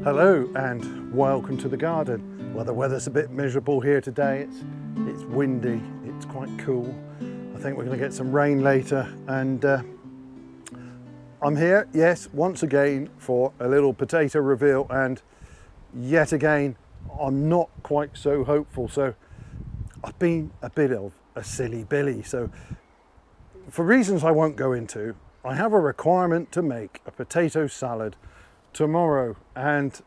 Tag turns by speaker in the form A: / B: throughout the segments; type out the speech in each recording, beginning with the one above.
A: Hello and welcome to the garden. Well, the weather's a bit miserable here today. It's windy, it's quite cool. I think we're going to get some rain later, and I'm here, yes, once again for a little potato reveal, and yet again I'm not quite so hopeful. So I've been a bit of a silly Billy. So for reasons I won't go into, I have a requirement to make a potato salad tomorrow, and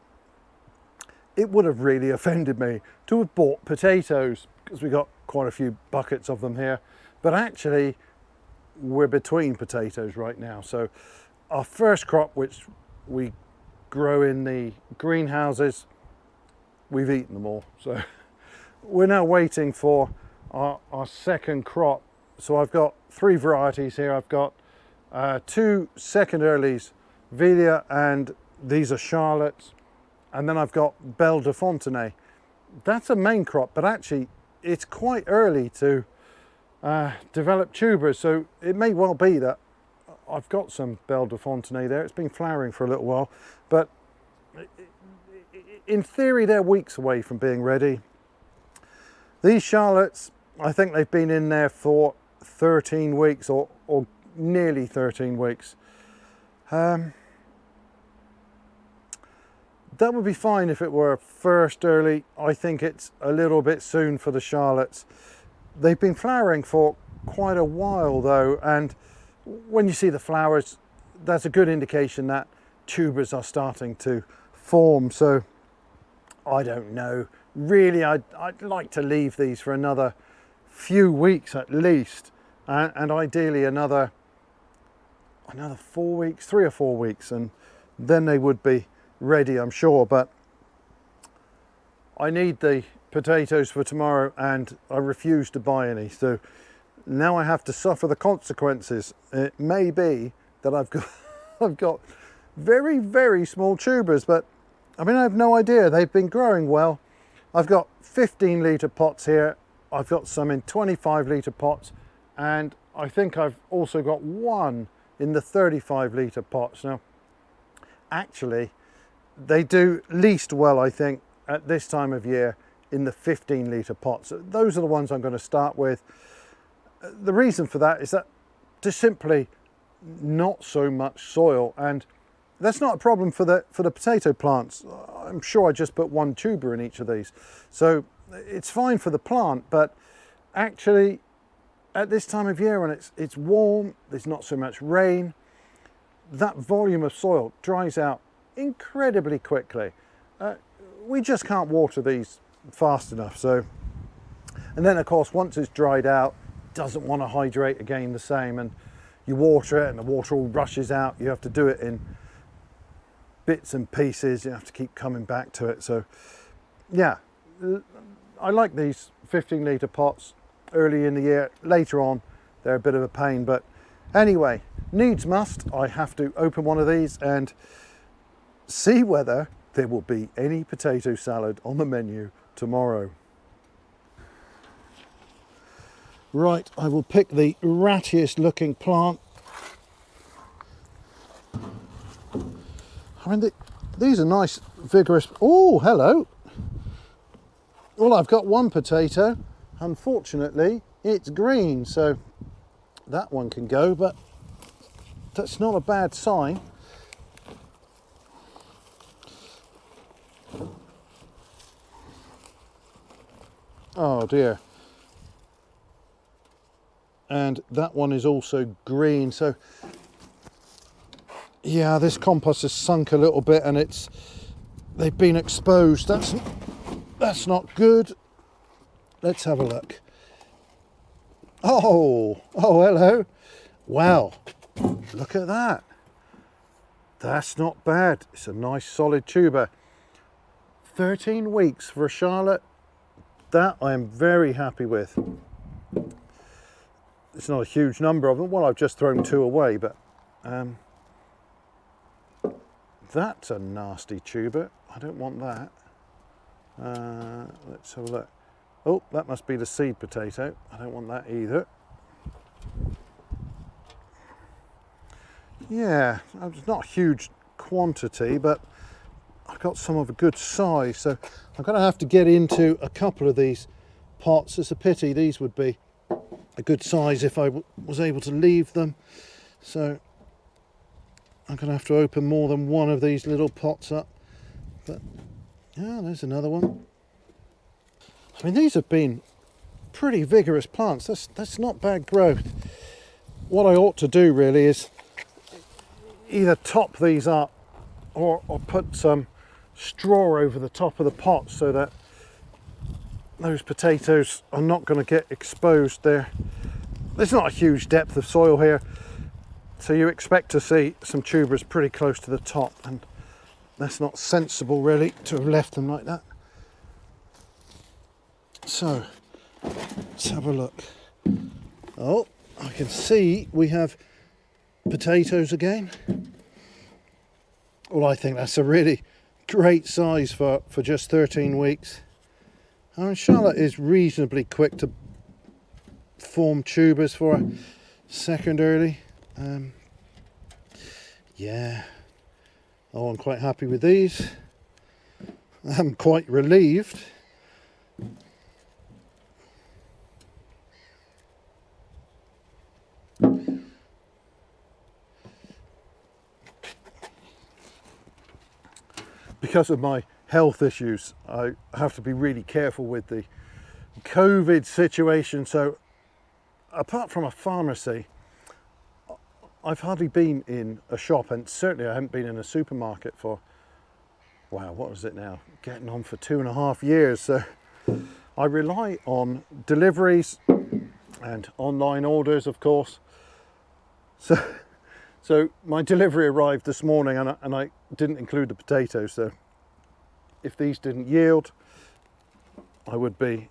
A: it would have really offended me to have bought potatoes because we got quite a few buckets of them here, but actually we're between potatoes right now. So our first crop, which we grow in the greenhouses, we've eaten them all. So we're now waiting for our second crop. So I've got three varieties here. I've got two second earlies, Velia, and these are Charlottes. And then I've got Belle de Fontenay. That's a main crop, but actually it's quite early to develop tubers. So it may well be that I've got some Belle de Fontenay there. It's been flowering for a little while, but in theory they're weeks away from being ready. These Charlottes, I think they've been in there for 13 weeks or nearly 13 weeks. That would be fine if it were first early. I think it's a little bit soon for the Charlottes. They've been flowering for quite a while though, and when you see the flowers, that's a good indication that tubers are starting to form. So I don't know. Really, I'd like to leave these for another few weeks at least, and ideally another 4 weeks, 3 or 4 weeks, and then they would be ready, I'm sure. But I need the potatoes for tomorrow and I refuse to buy any, so now I have to suffer the consequences. It may be that I've got very, very small tubers, but I mean, I have no idea. They've been growing well. I've got 15-litre pots here. I've got some in 25-litre pots, and I think I've also got one in the 35-litre pots. Now, actually, they do least well, I think, at this time of year in the 15-litre pots. Those are the ones I'm going to start with. The reason for that is that just simply not so much soil, and that's not a problem for the potato plants. I'm sure I just put one tuber in each of these, so it's fine for the plant. But actually, at this time of year when it's warm, there's not so much rain, that volume of soil dries out incredibly quickly. We just can't water these fast enough. So, and then of course once it's dried out, it doesn't want to hydrate again the same, and you water it and the water all rushes out. You have to do it in bits and pieces. You have to keep coming back to it. So yeah, I like these 15-litre pots early in the year. Later on they're a bit of a pain, but anyway, needs must. I have to open one of these and see whether there will be any potato salad on the menu tomorrow. Right, I will pick the rattiest looking plant. I mean, these are nice, vigorous. Oh, hello. Well, I've got one potato. Unfortunately, it's green, so that one can go, but that's not a bad sign. Oh dear. And that one is also green. So yeah, this compost has sunk a little bit and they've been exposed. That's not good. Let's have a look. Oh, hello. Wow, look at that. That's not bad. It's a nice solid tuber. 13 weeks for a Charlotte. That I am very happy with. It's not a huge number of them. Well, I've just thrown 2 away, but that's a nasty tuber. I don't want that. Let's have a look. Oh, that must be the seed potato. I don't want that either. Yeah, it's not a huge quantity, but I've got some of a good size, so I'm going to have to get into a couple of these pots. It's a pity, these would be a good size if I was able to leave them. So I'm going to have to open more than one of these little pots up. But yeah, there's another one. I mean, these have been pretty vigorous plants. That's not bad growth. What I ought to do really is either top these up or put some straw over the top of the pot so that those potatoes are not going to get exposed there. There's not a huge depth of soil here, so you expect to see some tubers pretty close to the top, and that's not sensible really to have left them like that. So let's have a look. Oh, I can see we have potatoes again. Well, I think that's a really great size for just 13 weeks. I mean, Charlotte is reasonably quick to form tubers for a second early. Yeah, oh, I'm quite happy with these. I'm quite relieved. Because of my health issues, I have to be really careful with the COVID situation. So apart from a pharmacy, I've hardly been in a shop, and certainly I haven't been in a supermarket for, wow, what is it now? Getting on for 2.5 years. So I rely on deliveries and online orders, of course. So my delivery arrived this morning, and I didn't include the potatoes. So if these didn't yield, I would be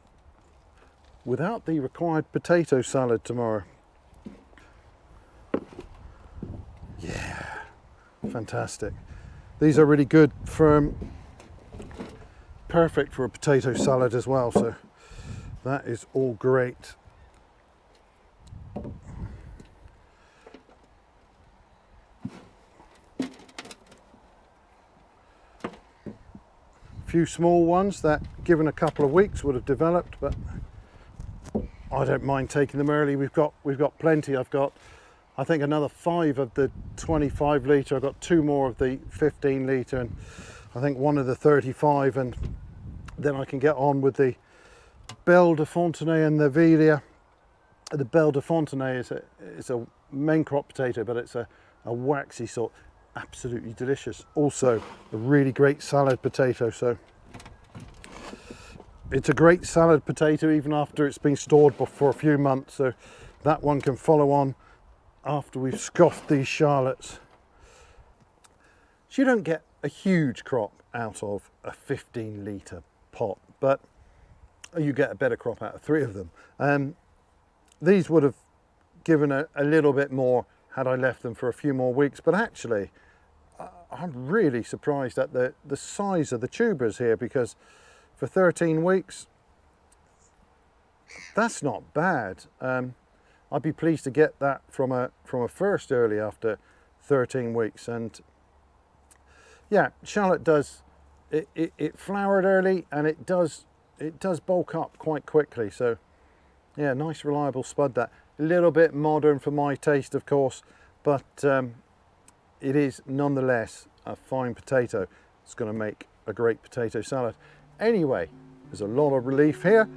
A: without the required potato salad tomorrow. Yeah, fantastic. These are really good, firm, perfect for a potato salad as well. So that is all great. Few small ones that, given a couple of weeks, would have developed, but I don't mind taking them early. We've got plenty. I've got, I think, another 5 of the 25 litre. I've got 2 more of the 15 litre, and I think 1 of the 35, and then I can get on with the Belle de Fontenay and the Velia. The Belle de Fontenay is a main crop potato, but it's a waxy sort. Absolutely delicious. Also a really great salad potato. So it's a great salad potato even after it's been stored for a few months. So that one can follow on after we've scoffed these Charlottes. So you don't get a huge crop out of a 15 litre pot, but you get a better crop out of 3 of them. These would have given a little bit more had I left them for a few more weeks, but actually I'm really surprised at the size of the tubers here, because for 13 weeks, that's not bad. I'd be pleased to get that from a first early after 13 weeks. And yeah, Charlotte does, it flowered early, and it does bulk up quite quickly. So yeah, nice reliable spud. That a little bit modern for my taste, of course, but it is nonetheless a fine potato. It's going to make a great potato salad. Anyway, there's a lot of relief here,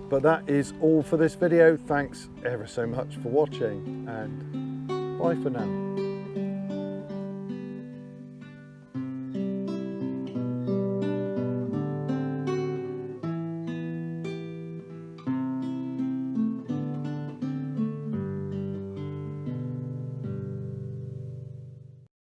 A: but that is all for this video. Thanks ever so much for watching, and bye for now.